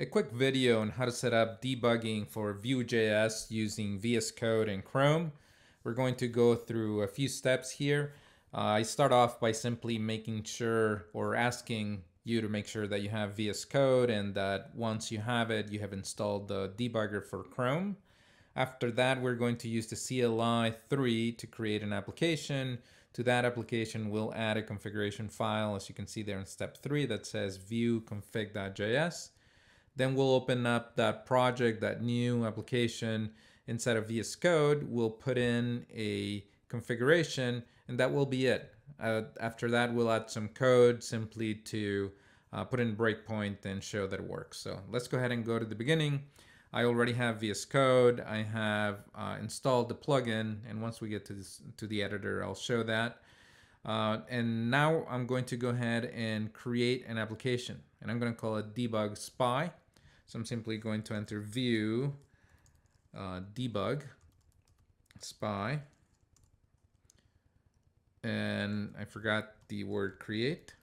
A quick video on how to set up debugging for Vue.js using VS Code and Chrome. We're going to go through a few steps here. I start off by simply making sure or asking you to make sure that you have VS Code and that once you have it, you have installed the debugger for Chrome. After that, we're going to use the CLI 3 to create an application. To that application, we'll add a configuration file, as you can see there in step 3, that says vue config.js. Then we'll open up that project, that new application inside of VS Code. We'll put in a configuration and that will be it. After that, we'll add some code simply to put in breakpoint and show that it works. So let's go ahead and go to the beginning. I already have VS Code. I have installed the plugin, and once we get to the editor, I'll show that. And now I'm going to go ahead and create an application, and I'm going to call it debug spy. So I'm simply going to enter vue debug spy, and I forgot the word create.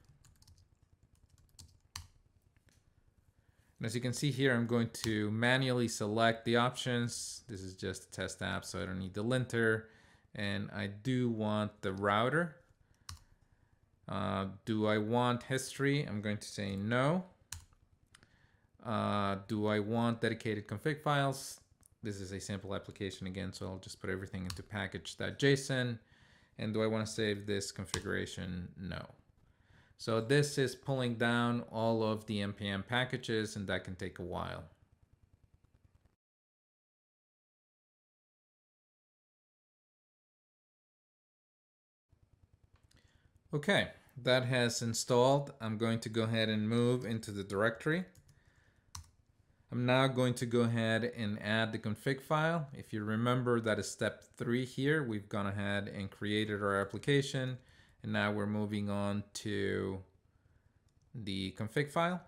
And as you can see here, I'm going to manually select the options. This is just a test app, so I don't need the linter. And I do want the router. Do I want history? I'm going to say no. Do I want dedicated config files? This is a sample application again, so I'll just put everything into package.json. And do I want to save this configuration? No. So this is pulling down all of the npm packages, and that can take a while. Okay, that has installed. I'm going to go ahead and move into the directory. I'm now going to go ahead and add the config file. If you remember, that is step 3 here. We've gone ahead and created our application, and now we're moving on to the config file.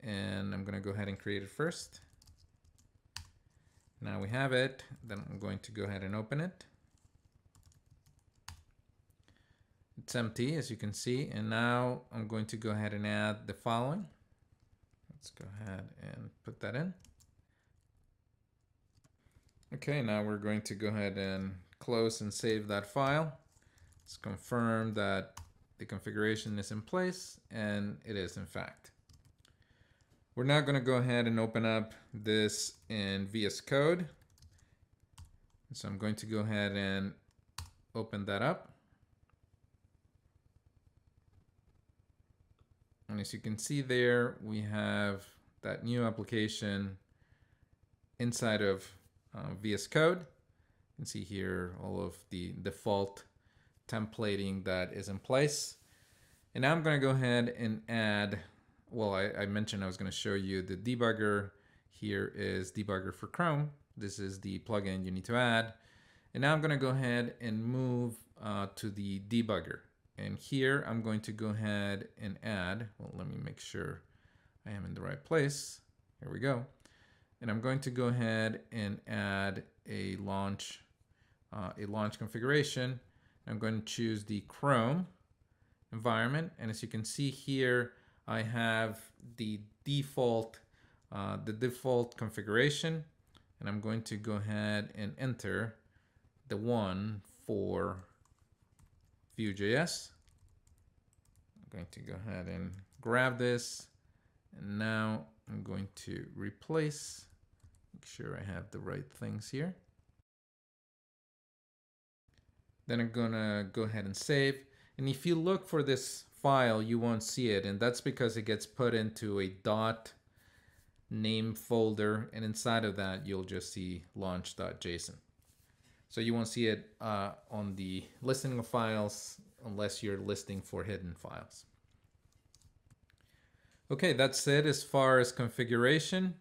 And I'm going to go ahead and create it first. Now we have it. Then I'm going to go ahead and open it. It's empty, as you can see. And now I'm going to go ahead and add the following. Let's go ahead and put that in. Okay, now we're going to go ahead and close and save that file. Let's confirm that the configuration is in place, and it is in fact. We're now going to go ahead and open up this in VS Code. So I'm going to go ahead and open that up. And as you can see there, we have that new application inside of VS Code. You can see here all of the default templating that is in place. And now I'm going to go ahead and add, well, I mentioned I was going to show you the debugger. Here is Debugger for Chrome. This is the plugin you need to add. And now I'm going to go ahead and move to the debugger. And here I'm going to go ahead and add, well, let me make sure I am in the right place. Here we go. And I'm going to go ahead and add a launch configuration. I'm going to choose the Chrome environment. And as you can see here, I have the default configuration. And I'm going to go ahead and enter the one for Vue.js. I'm going to go ahead and grab this, and now I'm going to replace, make sure I have the right things here. Then I'm gonna go ahead and save. And if you look for this file, you won't see it, and that's because it gets put into a .name folder, and inside of that you'll just see launch.json. So you won't see it on the listing of files unless you're listing for hidden files. Okay, that's it as far as configuration.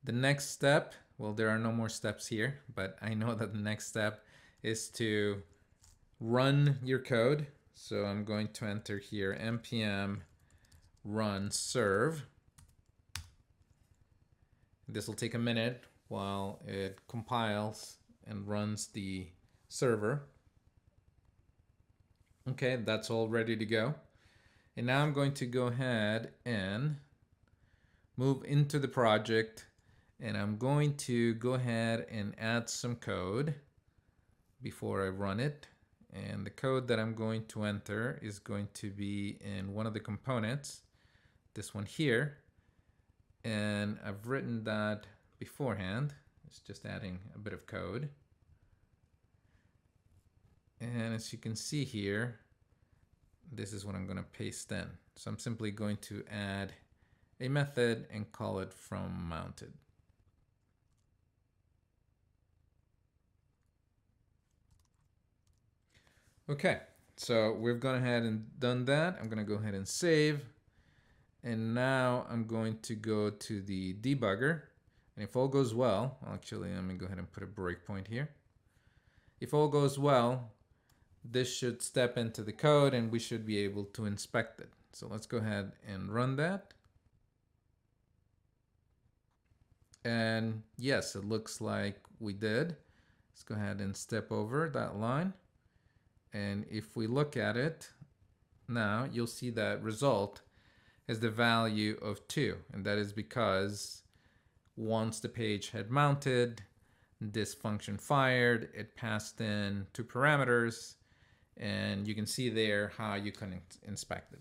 The next step, well, there are no more steps here, but I know that the next step is to run your code. So I'm going to enter here npm run serve. This will take a minute while it compiles and runs the server. Okay, that's all ready to go. And now I'm going to go ahead and move into the project, and I'm going to go ahead and add some code before I run it. And the code that I'm going to enter is going to be in one of the components, this one here. And I've written that beforehand. It's just adding a bit of code. And as you can see here, this is what I'm going to paste in. So I'm simply going to add a method and call it from mounted. Okay, so we've gone ahead and done that. I'm going to go ahead and save. And now I'm going to go to the debugger. And if all goes well, actually, let me go ahead and put a breakpoint here. If all goes well, this should step into the code and we should be able to inspect it. So let's go ahead and run that. And yes, it looks like we did. Let's go ahead and step over that line. And if we look at it now, you'll see that result is the value of 2. And that is because once the page had mounted, this function fired, it passed in 2 parameters, and you can see there how you can inspect it.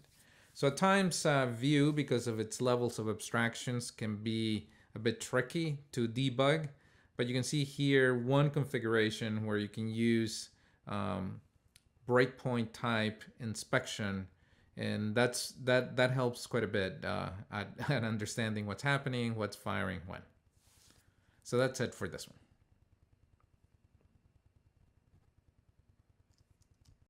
So at times Vue, because of its levels of abstractions, can be a bit tricky to debug, but you can see here one configuration where you can use breakpoint type inspection, and that helps quite a bit at understanding what's happening, what's firing when. So that's it for this one.